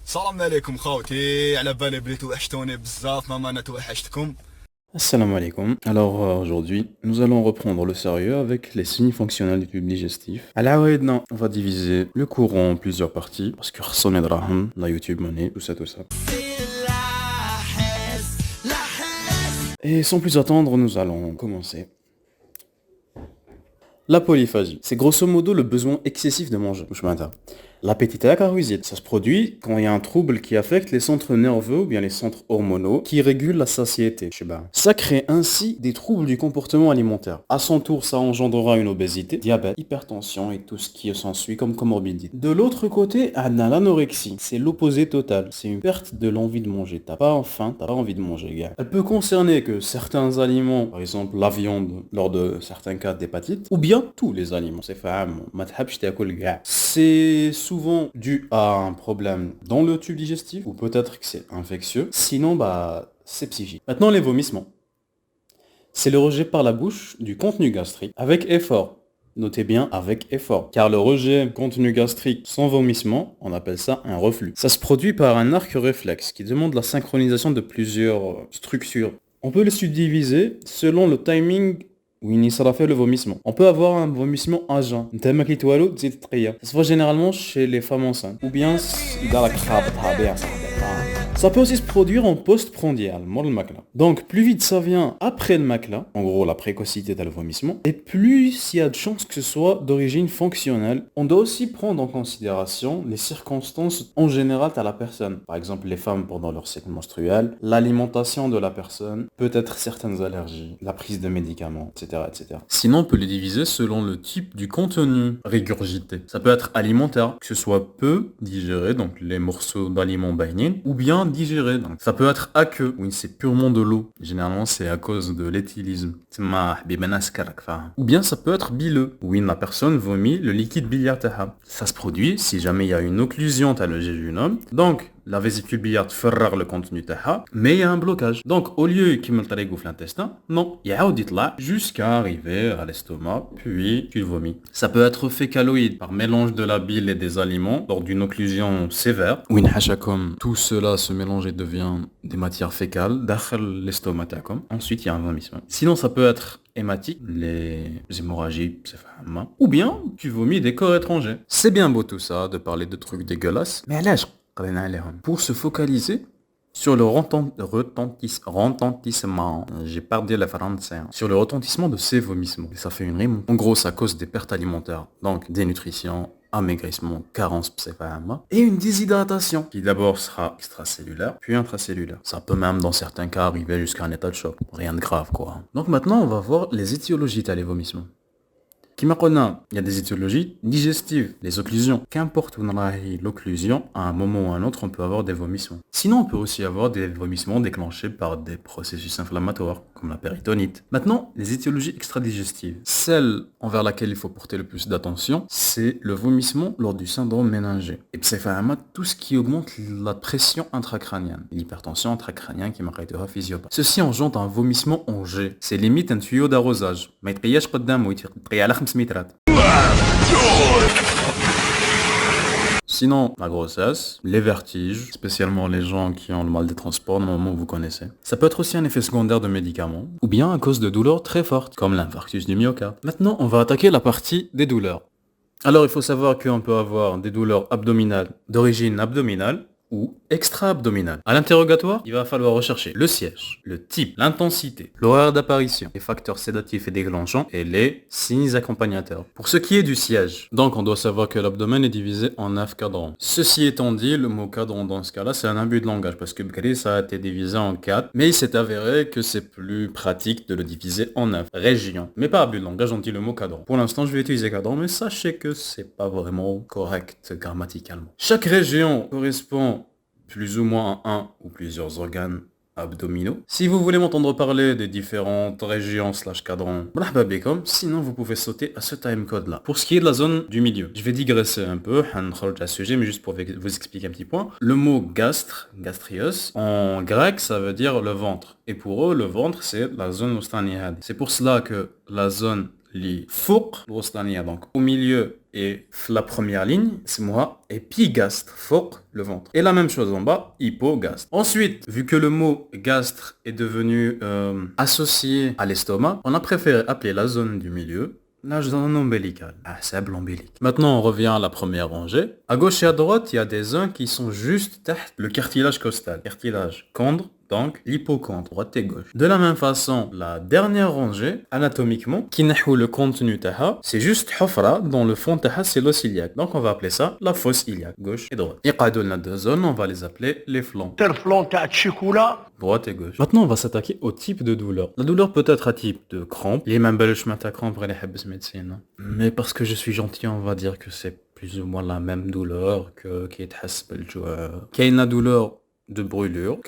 السلام عليكم خوتي، على بالي بلي توحشتوني بزاف، ماما انا توحشتكم. Assalamu alaikum. Alors aujourd'hui, nous allons reprendre le sérieux avec les signes fonctionnels du tube digestif. À la on va diviser le courant en plusieurs parties parce que sonne draham, la YouTube monnaie, tout ça, tout ça. Et sans plus attendre, nous allons commencer. La polyphagie, c'est grosso modo le besoin excessif de manger. L'appétit à la carousite, ça se produit quand il y a un trouble qui affecte les centres nerveux ou bien les centres hormonaux qui régulent la satiété. Ça crée ainsi des troubles du comportement alimentaire. À son tour, ça engendrera une obésité, diabète, hypertension et tout ce qui s'ensuit comme comorbidité. De l'autre côté, on a l'anorexie. C'est l'opposé total. C'est une perte de l'envie de manger. T'as pas faim, t'as pas envie de manger, gars. Elle peut concerner que certains aliments, par exemple la viande lors de certains cas d'hépatite, ou bien tous les aliments. C'est souvent dû à un problème dans le tube digestif, ou peut-être que c'est infectieux. Sinon, c'est psychique. Maintenant, les vomissements. C'est le rejet par la bouche du contenu gastrique avec effort. Notez bien avec effort, car le rejet contenu gastrique sans vomissement, on appelle ça un reflux. Ça se produit par un arc réflexe qui demande la synchronisation de plusieurs structures. On peut les subdiviser selon le timing où il sera fait le vomissement. On peut avoir un vomissement à jeun. Ça se voit généralement chez les femmes enceintes. Ou bien dans la crabe. Ça peut aussi se produire en post-prandial, mort le macla. Donc plus vite ça vient après le macla, en gros la précocité dans le vomissement, et plus il y a de chances que ce soit d'origine fonctionnelle. On doit aussi prendre en considération les circonstances en général à la personne. Par exemple les femmes pendant leur cycle menstruel, l'alimentation de la personne, peut-être certaines allergies, la prise de médicaments, etc., etc. Sinon on peut les diviser selon le type du contenu régurgité. Ça peut être alimentaire, que ce soit peu digéré, donc les morceaux d'aliments baignin, ou bien digéré. Donc, ça peut être aqueux, oui, c'est purement de l'eau. Généralement, c'est à cause de l'éthylisme. Ou bien ça peut être bileux. Oui, la personne vomit le liquide biliaire. Ça se produit si jamais il y a une occlusion à le jéjunum. Donc, la vésicule biliaire ferrare le contenu taha, mais il y a un blocage. Donc, au lieu qu'il me gouffe l'intestin, non, il y a audit là jusqu'à arriver à l'estomac, puis tu vomis. Ça peut être fécaloïde par mélange de la bile et des aliments lors d'une occlusion sévère. Ou une comme tout cela se mélange et devient des matières fécales, dakhal l'estomac takom. Ensuite, il y a un vomissement. Sinon, ça peut être hématique, les hémorragies, ou bien tu vomis des corps étrangers. C'est bien beau tout ça, de parler de trucs dégueulasses, mais à l'âge, pour se focaliser sur le retentissement, j'ai perdu la français, sur le retentissement de ces vomissements. Et ça fait une rime. En gros, ça cause des pertes alimentaires, donc dénutrition, amaigrissement, carence et une déshydratation qui d'abord sera extracellulaire, puis intracellulaire. Ça peut même dans certains cas arriver jusqu'à un état de choc. Rien de grave quoi. Donc maintenant, on va voir les étiologies des vomissements. Il y a des étiologies digestives, les occlusions. Qu'importe où on a l'occlusion, à un moment ou à un autre, on peut avoir des vomissements. Sinon, on peut aussi avoir des vomissements déclenchés par des processus inflammatoires, comme la péritonite. Maintenant, les étiologies extradigestives. Celle envers laquelle il faut porter le plus d'attention, c'est le vomissement lors du syndrome méningé. Et c'est vraiment tout ce qui augmente la pression intracrânienne. L'hypertension intracrânienne qui m'arrêtera physiopathe. Ceci engendre un vomissement en jet. C'est limite un tuyau d'arrosage. ما يتقياش قدامه يتقيا على 500 مترات. Sinon, la grossesse, les vertiges, spécialement les gens qui ont le mal des transports, normalement vous connaissez. Ça peut être aussi un effet secondaire de médicaments, ou bien à cause de douleurs très fortes, comme l'infarctus du myocarde. Maintenant, on va attaquer la partie des douleurs. Alors, il faut savoir qu'on peut avoir des douleurs abdominales d'origine abdominale, ou extra-abdominal. À l'interrogatoire, il va falloir rechercher le siège, le type, l'intensité, l'horaire d'apparition, les facteurs sédatifs et déclenchants et les signes accompagnateurs. Pour ce qui est du siège, donc on doit savoir que l'abdomen est divisé en 9 cadrans. Ceci étant dit, le mot cadran dans ce cas-là, c'est un abus de langage parce que ça a été divisé en 4, mais il s'est avéré que c'est plus pratique de le diviser en 9 régions. Mais pas abus de langage, on dit le mot cadran. Pour l'instant, je vais utiliser cadran, mais sachez que c'est pas vraiment correct grammaticalement. Chaque région correspond plus ou moins à un ou plusieurs organes abdominaux. Si vous voulez m'entendre parler des différentes régions / cadrans, sinon vous pouvez sauter à ce timecode là. Pour ce qui est de la zone du milieu, je vais digresser un peu, un sujet, mais juste pour vous expliquer un petit point. Le mot gastrios, en grec, ça veut dire le ventre. Et pour eux, le ventre, c'est la zone ostanihad. C'est pour cela que la zone li fouq الوسطانية, donc au milieu et la première ligne, c'est moi, épigastre, fouq, le ventre. Et la même chose en bas, hypogastre. Ensuite, vu que le mot gastre est devenu associé à l'estomac, on a préféré appeler la zone du milieu la zone ombilicale. Ah, c'est l'ombilic. Maintenant, on revient à la première rangée. À gauche et à droite, il y a des uns qui sont juste تحت le cartilage costal. Cartilage chondre, donc l'hippocondre, droite et gauche. De la même façon, la dernière rangée, anatomiquement, qui نحو le contenu taha, c'est juste حفرة dans le fond taha, c'est l'os iliaque. Donc on va appeler ça la fosse iliaque, gauche et droite. يقعدوا لنا deux zones, on va les appeler les flancs. Droite et gauche. Maintenant, on va s'attaquer au type de douleur. La douleur peut être à type de crampe. Les mêmes belges matin crampe, médecine. Mais parce que je suis gentil, on va dire que c'est plus ou moins la même douleur que qui est qu'il y a une douleur de brûlure,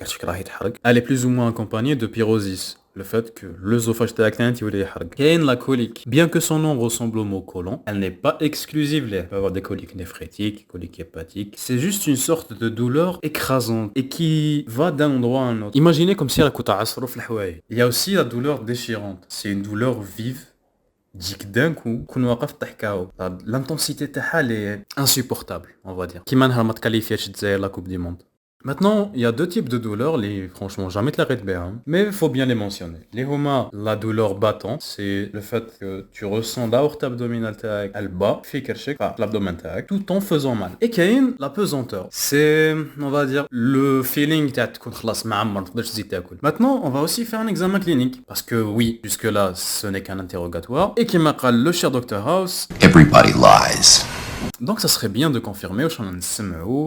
elle est plus ou moins accompagnée de pyrosis. Le fait que l'œsophage tactile il y a la colique. Bien que son nom ressemble au mot colon, elle n'est pas exclusive. Il peut y avoir des coliques néphrétiques, coliques hépatiques. C'est juste une sorte de douleur écrasante et qui va d'un endroit à un autre. Imaginez comme si elle coûte à asrof l'houaï. Il y a aussi la douleur déchirante. C'est une douleur vive. Djik d'un coup, l'intensité est insupportable, on va dire. Qui m'a qualifié la Coupe du Monde. Maintenant, il y a deux types de douleurs, franchement jamais te l'arrête bien, mais il faut bien les mentionner. Les homas, la douleur battante, c'est le fait que tu ressens l'aorte abdominale tac, elle bat, l'abdomen tac, tout en faisant mal. Et Kain, la pesanteur, c'est, on va dire, le feeling Maintenant, on va aussi faire un examen clinique, parce que oui, jusque-là, ce n'est qu'un interrogatoire, et qui m'appelle le cher Dr House. Everybody lies. Donc ça serait bien de confirmer au champ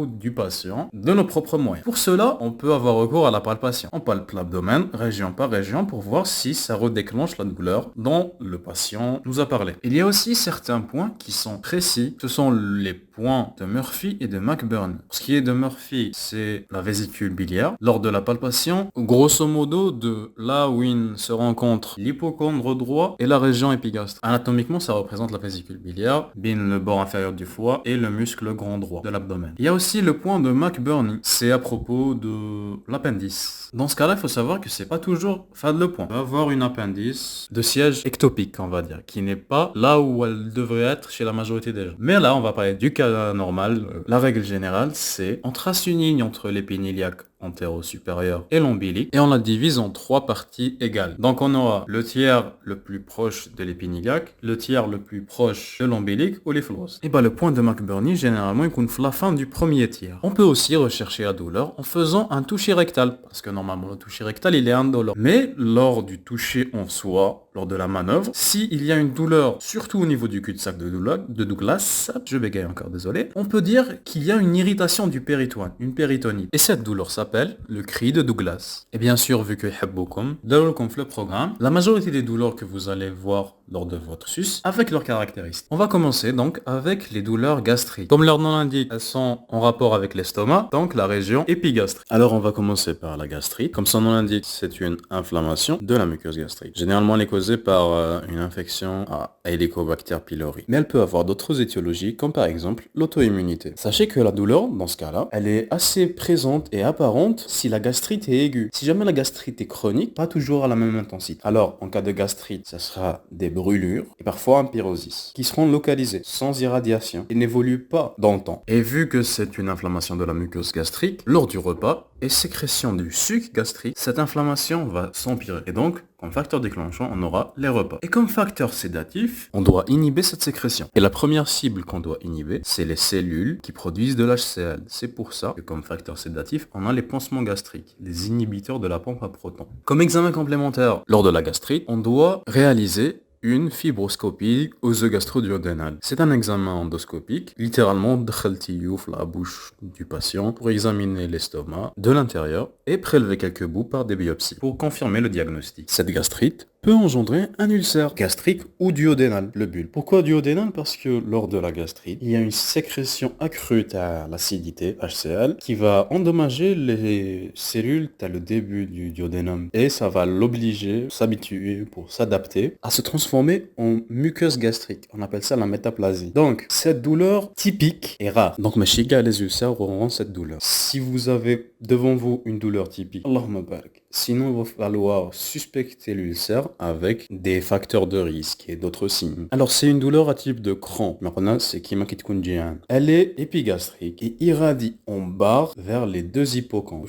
du patient de nos propres moyens. Pour cela, on peut avoir recours à la palpation. On palpe l'abdomen région par région pour voir si ça redéclenche la douleur dont le patient nous a parlé. Il y a aussi certains points qui sont précis. Ce sont les points de Murphy et de McBurney. Ce qui est de Murphy, c'est la vésicule biliaire. Lors de la palpation, grosso modo, de là où il se rencontre l'hippocondre droit et la région épigastre. Anatomiquement, ça représente la vésicule biliaire, le bord inférieur du foie et le muscle grand droit de l'abdomen. Il y a aussi le point de McBurney. C'est à propos de l'appendice. Dans ce cas-là, il faut savoir que c'est pas toujours le point. On va avoir une appendice de siège ectopique, on va dire, qui n'est pas là où elle devrait être chez la majorité des gens. Mais là, on va parler du cas normal. La règle générale, c'est on trace une ligne entre l'épine iliaque antéro-supérieur et l'ombilic et on la divise en trois parties égales. Donc on aura le tiers le plus proche de l'épine iliaque, le tiers le plus proche de l'ombilic ou les flosses. Et le point de McBurney, généralement, il compte la fin du premier tiers. On peut aussi rechercher la douleur en faisant un toucher rectal, parce que normalement le toucher rectal il est indolore. Mais lors du toucher en soi, lors de la manœuvre, s'il y a une douleur, surtout au niveau du cul-de-sac de Douglas, je bégaye encore, désolé, on peut dire qu'il y a une irritation du péritoine, une péritonite. Et cette douleur s'appelle le cri de Douglas. Et bien sûr, vu que يحبوكم, le programme, la majorité des douleurs que vous allez voir lors de votre sus, avec leurs caractéristiques. On va commencer donc avec les douleurs gastriques. Comme leur nom l'indique, elles sont en rapport avec l'estomac, donc la région épigastrique. Alors on va commencer par la gastrite. Comme son nom l'indique, c'est une inflammation de la muqueuse gastrique. Généralement, elle est causée par une infection à Helicobacter pylori. Mais elle peut avoir d'autres étiologies, comme par exemple l'auto-immunité. Sachez que la douleur, dans ce cas-là, elle est assez présente et apparente si la gastrite est aiguë. Si jamais la gastrite est chronique, pas toujours à la même intensité. Alors, en cas de gastrite, ça sera des brûlures et parfois un pyrosis, qui seront localisées sans irradiation et n'évoluent pas dans le temps. Et vu que c'est une inflammation de la muqueuse gastrique, lors du repas et sécrétion du suc gastrique, cette inflammation va s'empirer. Et donc, comme facteur déclenchant, on aura les repas. Et comme facteur sédatif, on doit inhiber cette sécrétion. Et la première cible qu'on doit inhiber, c'est les cellules qui produisent de l'HCl. C'est pour ça que comme facteur sédatif, on a les pansements gastriques, les inhibiteurs de la pompe à protons. Comme examen complémentaire, lors de la gastrite, on doit réaliser une fibroscopie œsogastro-duodénale. C'est un examen endoscopique, littéralement d'khaltiouf la bouche du patient pour examiner l'estomac de l'intérieur et prélever quelques bouts par des biopsies pour confirmer le diagnostic. Cette gastrite peut engendrer un ulcère gastrique ou duodénal, le bulbe. Pourquoi duodénal? Parce que lors de la gastrite, il y a une sécrétion accrue à l'acidité, HCl, qui va endommager les cellules à le début du duodénum. Et ça va l'obliger, s'habituer pour s'adapter à se transformer en muqueuse gastrique. On appelle ça la métaplasie. Donc, cette douleur typique est rare. Donc, mes chigas, les ulcères auront cette douleur. Si vous avez devant vous une douleur typique, Allahumma barak, Sinon, il va falloir suspecter l'ulcère avec des facteurs de risque et d'autres signes. Alors, c'est une douleur à type de crampe. Maintenant, c'est kima kitkoun jian. Elle est épigastrique et irradie en barre vers les deux hippocampes.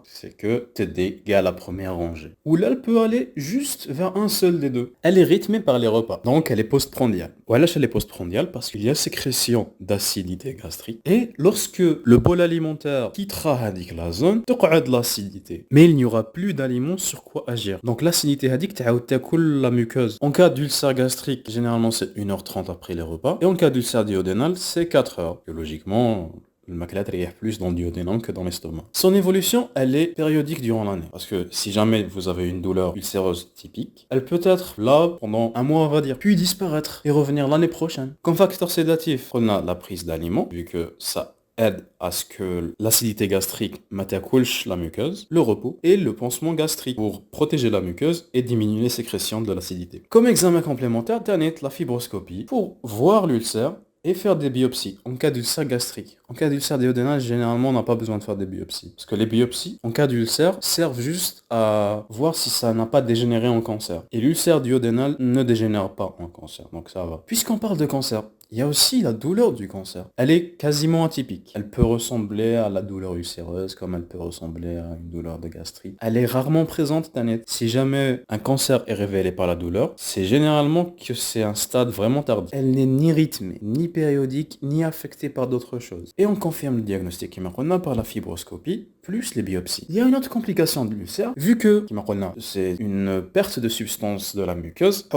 C'est que t'es égal à la première rangée. Ou là, elle peut aller juste vers un seul des deux. Elle est rythmée par les repas. Donc, elle est postprandiale. Voilà, elle est postprandiale parce qu'il y a sécrétion d'acidité gastrique. Et lorsque le bol alimentaire quittera la zone, tu auras de l'acidité. Mais il n'y aura plus d'aliments sur quoi agir. Donc l'acidité hadik t'acoule la muqueuse. En cas d'ulcère gastrique, généralement c'est 1h30 après les repas. Et en cas d'ulcère duodénal, c'est 4 heures. Biologiquement, le maclat rayah plus dans le duodénum que dans l'estomac. Son évolution, elle est périodique durant l'année. Parce que si jamais vous avez une douleur ulcéreuse typique, elle peut être là pendant un mois, on va dire, puis disparaître et revenir l'année prochaine. Comme facteur sédatif, on a la prise d'aliments, vu que ça aide à ce que l'acidité gastrique matacoulche la muqueuse, le repos et le pansement gastrique pour protéger la muqueuse et diminuer les sécrétions de l'acidité. Comme examen complémentaire, dernier, la fibroscopie pour voir l'ulcère et faire des biopsies en cas d'ulcère gastrique. En cas d'ulcère duodénal, généralement, on n'a pas besoin de faire des biopsies. Parce que les biopsies, en cas d'ulcère, servent juste à voir si ça n'a pas dégénéré en cancer. Et l'ulcère duodénal ne dégénère pas en cancer, donc ça va. Puisqu'on parle de cancer, il y a aussi la douleur du cancer. Elle est quasiment atypique. Elle peut ressembler à la douleur ulcéreuse comme elle peut ressembler à une douleur de gastrite. Elle est rarement présente, Tanette. Si jamais un cancer est révélé par la douleur, c'est généralement que c'est un stade vraiment tardif. Elle n'est ni rythmée, ni périodique, ni affectée par d'autres choses. Et on confirme le diagnostic Kimakrona par la fibroscopie, plus les biopsies. Il y a une autre complication de l'ulcère, vu que Kimakrona, c'est une perte de substance de la muqueuse,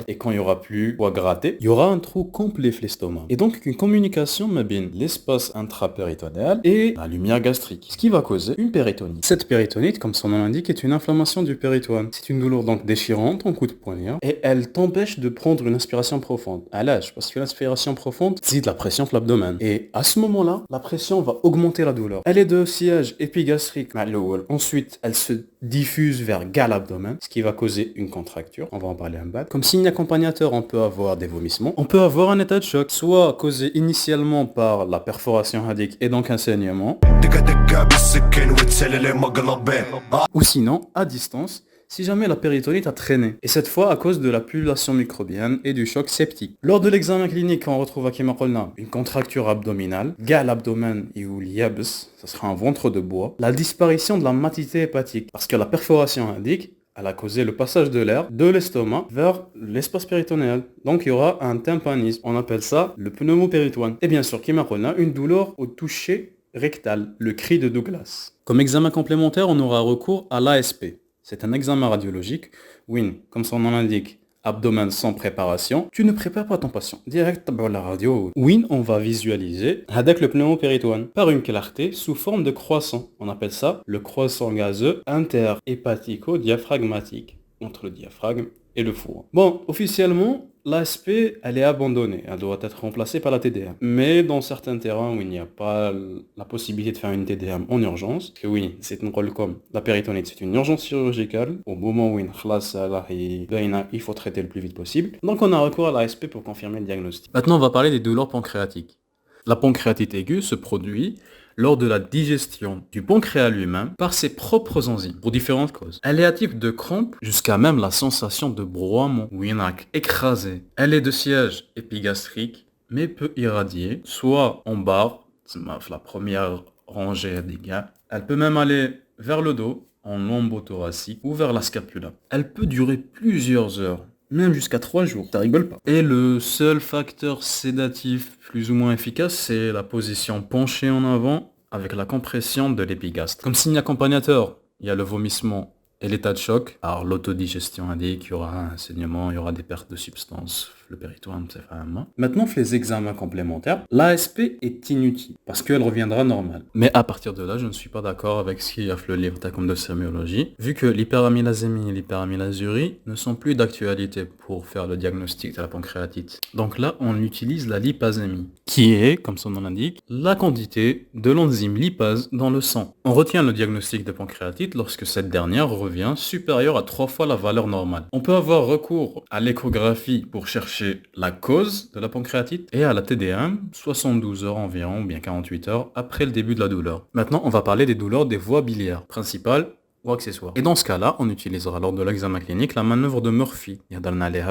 et quand il n'y aura plus quoi gratter, il y aura un trou complet l'estomac. Et donc une communication mabine l'espace intrapéritonéal et la lumière gastrique, ce qui va causer une péritonite. Cette péritonite, comme son nom l'indique, est une inflammation du péritoine. C'est une douleur donc déchirante, en coup de poignard, et elle t'empêche de prendre une inspiration profonde. À l'âge, parce que l'inspiration profonde zide la pression sur l'abdomen. Et à ce moment-là, la pression va augmenter la douleur. Elle est de siège épigastrique. Ensuite, elle se diffuse vers l'abdomen, ce qui va causer une contracture. On va en parler un peu. Comme signe accompagnateur, on peut avoir des vomissements. On peut avoir un état de choc, soit causé initialement par la perforation hadique et donc un saignement, ou sinon, à distance, si jamais la péritonite a traîné, et cette fois à cause de la pullulation microbienne et du choc septique. Lors de l'examen clinique, on retrouve à Kimakolna une contracture abdominale, l'abdomen et ou l'yabs, ça sera un ventre de bois, la disparition de la matité hépatique, parce que la perforation indique elle a causé le passage de l'air de l'estomac vers l'espace péritonéal. Donc il y aura un tympanisme. On appelle ça le pneumopéritoine. Et bien sûr, Kimakolna, une douleur au toucher rectal, le cri de Douglas. Comme examen complémentaire, on aura recours à l'ASP. C'est un examen radiologique. Oui, comme son nom l'indique, abdomen sans préparation. Tu ne prépares pas ton patient. Direct par la radio. Oui, on va visualiser avec le pneumopéritoine par une clarté sous forme de croissant. On appelle ça le croissant gazeux interhépatico-diaphragmatique entre le diaphragme et le four. Bon, officiellement, l'ASP, elle est abandonnée. Elle doit être remplacée par la TDM. Mais dans certains terrains où il n'y a pas la possibilité de faire une TDM en urgence, que oui, c'est un rôle comme la péritonite, c'est une urgence chirurgicale. Au moment où il faut traiter le plus vite possible. Donc on a recours à l'ASP pour confirmer le diagnostic. Maintenant, on va parler des douleurs pancréatiques. La pancréatite aiguë se produit lors de la digestion du pancréas lui-même par ses propres enzymes, pour différentes causes. Elle est à type de crampe, jusqu'à même la sensation de broiement, ou écrasé. Elle est de siège épigastrique, mais peut irradier, soit en barre, la première rangée des gars. Elle peut même aller vers le dos, en lombo-thoracique, ou vers la scapula. Elle peut durer plusieurs heures, même jusqu'à 3 jours, ça rigole pas. Et le seul facteur sédatif plus ou moins efficace, c'est la position penchée en avant avec la compression de l'épigastre. Comme signe accompagnateur, il y a le vomissement et l'état de choc. Alors l'autodigestion indique qu'il y aura un saignement, il y aura des pertes de substances, le péritoine, c'est vraiment. Maintenant, on fait les examens complémentaires. L'ASP est inutile parce qu'elle reviendra normale. Mais à partir de là, je ne suis pas d'accord avec ce qu'il y a le livre Tacom de sémiologie, vu que l'hyperamylasémie et l'hyperamylasurie ne sont plus d'actualité pour faire le diagnostic de la pancréatite. Donc là, on utilise la lipasémie, qui est, comme son nom l'indique, la quantité de l'enzyme lipase dans le sang. On retient le diagnostic de pancréatite lorsque cette dernière revient supérieure à 3 fois la valeur normale. On peut avoir recours à l'échographie pour chercher chercher la cause de la pancréatite et à la TDM 72 heures environ, ou bien 48 heures après le début de la douleur. Maintenant, on va parler des douleurs des voies biliaires, principales ou accessoires. Et dans ce cas-là, on utilisera lors de l'examen clinique la manœuvre de Murphy,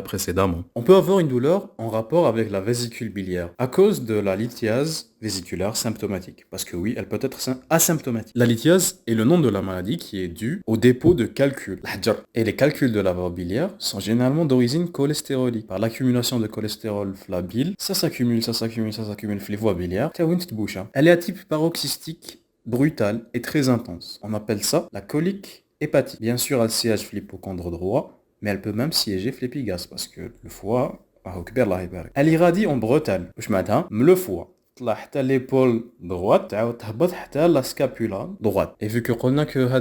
précédemment. On peut avoir une douleur en rapport avec la vésicule biliaire à cause de la lithiase vésiculaire symptomatique. Parce que oui, elle peut être asymptomatique. La lithiase est le nom de la maladie qui est due au dépôt de calculs. Et les calculs de la voie biliaire sont généralement d'origine cholestérolique. Par l'accumulation de cholestérol la bile, ça s'accumule les voies biliaires. Elle est à type paroxystique, brutale et très intense. On appelle ça la colique hépatique. Bien sûr, elle siège l'hypocondre droit, mais elle peut même siéger l'épigaste parce que le foie, elle irradie en bretelle. Le foie. L'épaule droite, la scapula droite. Et vu que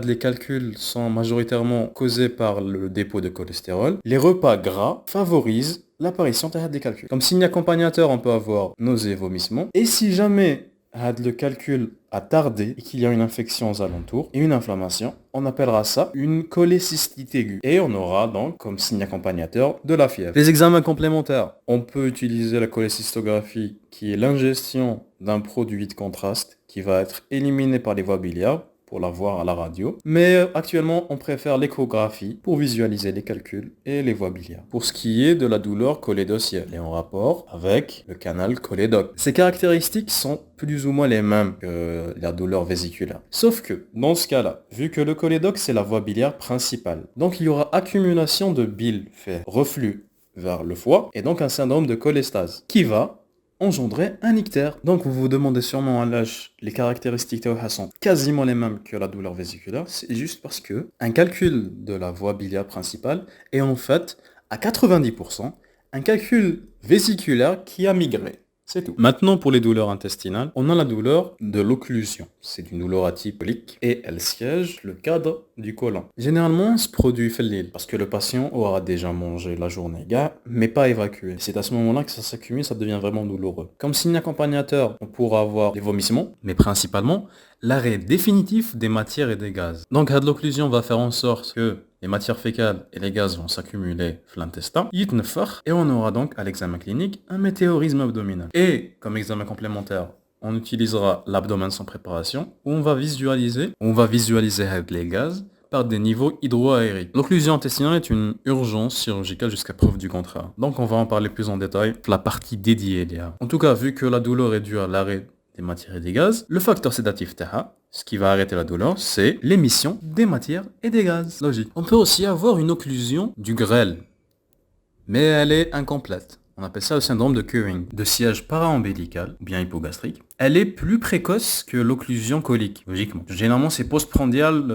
les calculs sont majoritairement causés par le dépôt de cholestérol, les repas gras favorisent l'apparition des calculs. Comme signe accompagnateur, on peut avoir nausées, vomissements. Et si jamais le calcul a tardé et qu'il y a une infection aux alentours et une inflammation, on appellera ça une cholécystite aiguë. Et on aura donc comme signe accompagnateur de la fièvre. Les examens complémentaires, on peut utiliser la cholécystographie qui est l'ingestion d'un produit de contraste qui va être éliminé par les voies biliaires pour la voir à la radio. Mais actuellement, on préfère l'échographie pour visualiser les calculs et les voies biliaires. Pour ce qui est de la douleur cholédocielle, elle est en rapport avec le canal cholédoque. Ces caractéristiques sont plus ou moins les mêmes que la douleur vésiculaire. Sauf que, dans ce cas-là, vu que le cholédoque, c'est la voie biliaire principale, donc il y aura accumulation de bile, fait reflux vers le foie, et donc un syndrome de cholestase, qui va engendrer un ictère. Donc vous vous demandez sûrement à l'âge, les caractéristiques sont quasiment les mêmes que la douleur vésiculaire, c'est juste parce que un calcul de la voie biliaire principale est en fait à 90% un calcul vésiculaire qui a migré. C'est tout. Maintenant, pour les douleurs intestinales, on a la douleur de l'occlusion. C'est une douleur atypique et elle siège le cadre du côlon. Généralement, ce produit fait l'île parce que le patient aura déjà mangé la journée, mais pas évacué. C'est à ce moment-là que ça s'accumule, ça devient vraiment douloureux. Comme signe accompagnateur, on pourra avoir des vomissements, mais principalement l'arrêt définitif des matières et des gaz. Donc, l'occlusion va faire en sorte que les matières fécales et les gaz vont s'accumuler dans l'intestin, et on aura donc à l'examen clinique un météorisme abdominal. Et comme examen complémentaire, on utilisera l'abdomen sans préparation, où on va visualiser les gaz par des niveaux hydroaériques. L'occlusion intestinale est une urgence chirurgicale jusqu'à preuve du contraire. Donc on va en parler plus en détail, la partie dédiée. En tout cas, vu que la douleur est due à l'arrêt des matières et des gaz, le facteur sédatif TAHA, ce qui va arrêter la douleur, c'est l'émission des matières et des gaz. Logique. On peut aussi avoir une occlusion du grêle, mais elle est incomplète. On appelle ça le syndrome de Curing, de siège para-ombilical, ou bien hypogastrique. Elle est plus précoce que l'occlusion colique, logiquement. Généralement, c'est postprandial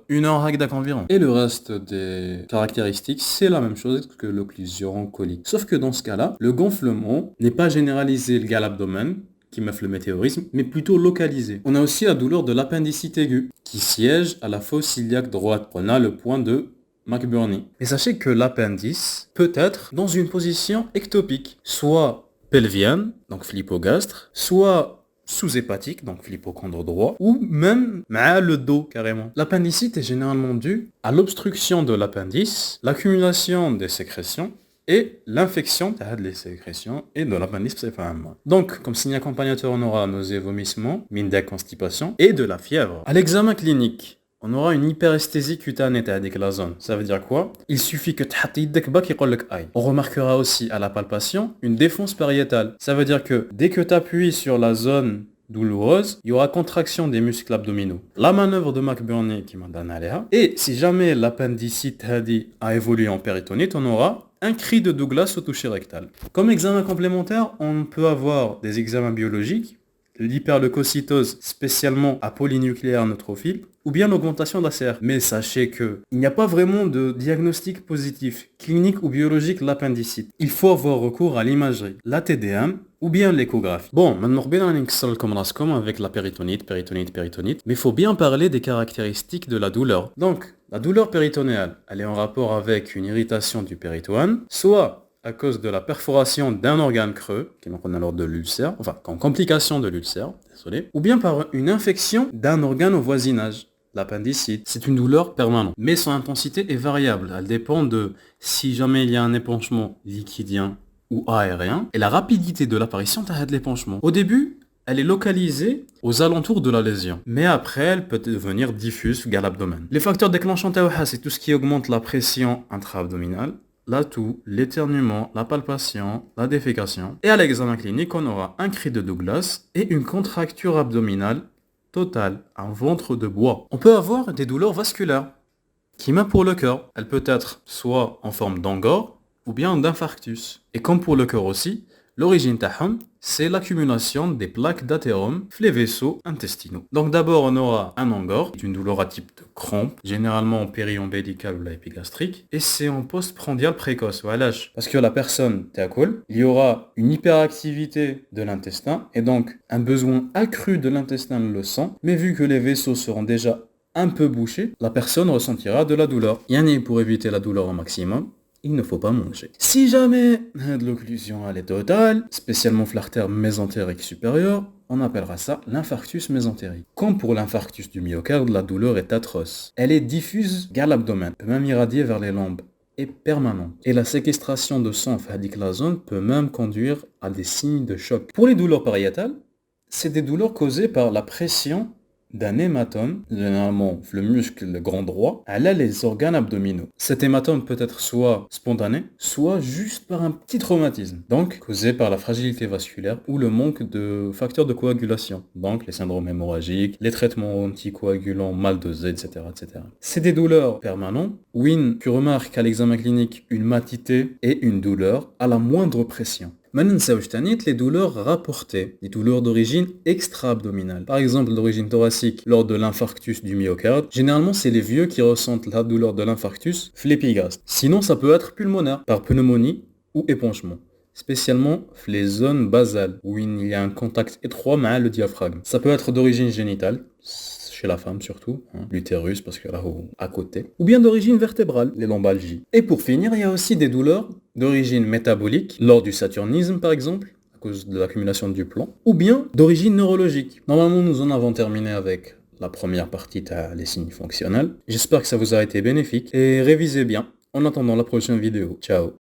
1 heure avec environ. Et le reste des caractéristiques, c'est la même chose que l'occlusion colique. Sauf que dans ce cas-là, le gonflement n'est pas généralisé le l'abdomen, qui meuf le météorisme, mais plutôt localisé. On a aussi la douleur de l'appendicite aiguë, qui siège à la fosse iliaque droite. On a le point de McBurney. Mais sachez que l'appendice peut être dans une position ectopique, soit pelvienne, donc phyllogastre, soit sous-hépatique, donc phyllochondre droit, ou même le dos carrément. L'appendicite est généralement due à l'obstruction de l'appendice, l'accumulation des sécrétions, et l'infection des sécrétions et de l'appendice. Donc, comme signe accompagnateur, on aura nausées, vomissements, constipation et de la fièvre. À l'examen clinique, on aura une hyperesthésie cutanée avec la zone. Ça veut dire quoi? Il suffit que on remarquera aussi à la palpation une défense pariétale. Ça veut dire que dès que tu appuies sur la zone douloureuse, il y aura contraction des muscles abdominaux. La manœuvre de McBurney qui m'a donné aléa. Et si jamais l'appendicite a évolué en péritonite, on aura un cri de Douglas au toucher rectal. Comme examen complémentaire, on peut avoir des examens biologiques, l'hyperleucocytose spécialement à polynucléaire neutrophile, ou bien l'augmentation de la CR. Mais sachez que il n'y a pas vraiment de diagnostic positif, clinique ou biologique de l'appendicite. Il faut avoir recours à l'imagerie, la TDM, ou bien l'échographie. Bon, maintenant, comme avec la péritonite, mais il faut bien parler des caractéristiques de la douleur. Donc, la douleur péritonéale, elle est en rapport avec une irritation du péritoine, soit à cause de la perforation d'un organe creux, qui est alors de l'ulcère, enfin, en complication de l'ulcère, désolé, ou bien par une infection d'un organe au voisinage. L'appendicite, c'est une douleur permanente, mais son intensité est variable. Elle dépend de si jamais il y a un épanchement liquidien ou aérien et la rapidité de l'apparition de l'épanchement. Au début, elle est localisée aux alentours de la lésion, mais après elle peut devenir diffuse via l'abdomen. Les facteurs déclenchants c'est tout ce qui augmente la pression intra-abdominale, la toux, l'éternuement, la palpation, la défécation. Et à l'examen clinique, on aura un cri de Douglas et une contracture abdominale totale, un ventre de bois. On peut avoir des douleurs vasculaires, qui même pour le cœur, elle peut être soit en forme d'angor ou bien d'infarctus. Et comme pour le cœur aussi, l'origine taham, c'est l'accumulation des plaques d'athérome les vaisseaux intestinaux. Donc d'abord on aura un angor, une douleur à type de crampe, généralement en péri-ombélical ou la épigastrique, et c'est en postprandial précoce, voilà, parce que la personne t'accole, il y aura une hyperactivité de l'intestin, et donc un besoin accru de l'intestin le sang, mais vu que les vaisseaux seront déjà un peu bouchés, la personne ressentira de la douleur. Yani pour éviter la douleur au maximum, il ne faut pas manger. Si jamais de l'occlusion elle est totale, spécialement l'artère mésentérique supérieure, on appellera ça l'infarctus mésentérique. Comme pour l'infarctus du myocarde, la douleur est atroce. Elle est diffuse vers l'abdomen, peut même irradier vers les lombes, est permanente. Et la séquestration de sang fadique la zone peut même conduire à des signes de choc. Pour les douleurs pariétales, c'est des douleurs causées par la pression d'un hématome, généralement le muscle le grand droit, elle a les organes abdominaux. Cet hématome peut être soit spontané, soit juste par un petit traumatisme, donc causé par la fragilité vasculaire ou le manque de facteurs de coagulation, donc les syndromes hémorragiques, les traitements anticoagulants mal dosés, etc. etc. C'est des douleurs permanentes. Win, tu remarques à l'examen clinique une matité et une douleur à la moindre pression. Maintenant, les douleurs rapportées, les douleurs d'origine extra-abdominale. Par exemple, d'origine thoracique lors de l'infarctus du myocarde. Généralement, c'est les vieux qui ressentent la douleur de l'infarctus l'épigaste. Sinon, ça peut être pulmonaire, par pneumonie ou épanchement. Spécialement les zones basales, où il y a un contact étroit avec le diaphragme. Ça peut être d'origine génitale, chez la femme surtout, l'utérus parce que là à côté, ou bien d'origine vertébrale, les lombalgies. Et pour finir, il y a aussi des douleurs d'origine métabolique, lors du saturnisme par exemple, à cause de l'accumulation du plomb, ou bien d'origine neurologique. Normalement, nous en avons terminé avec la première partie les signes fonctionnels. J'espère que ça vous a été bénéfique, et révisez bien en attendant la prochaine vidéo. Ciao.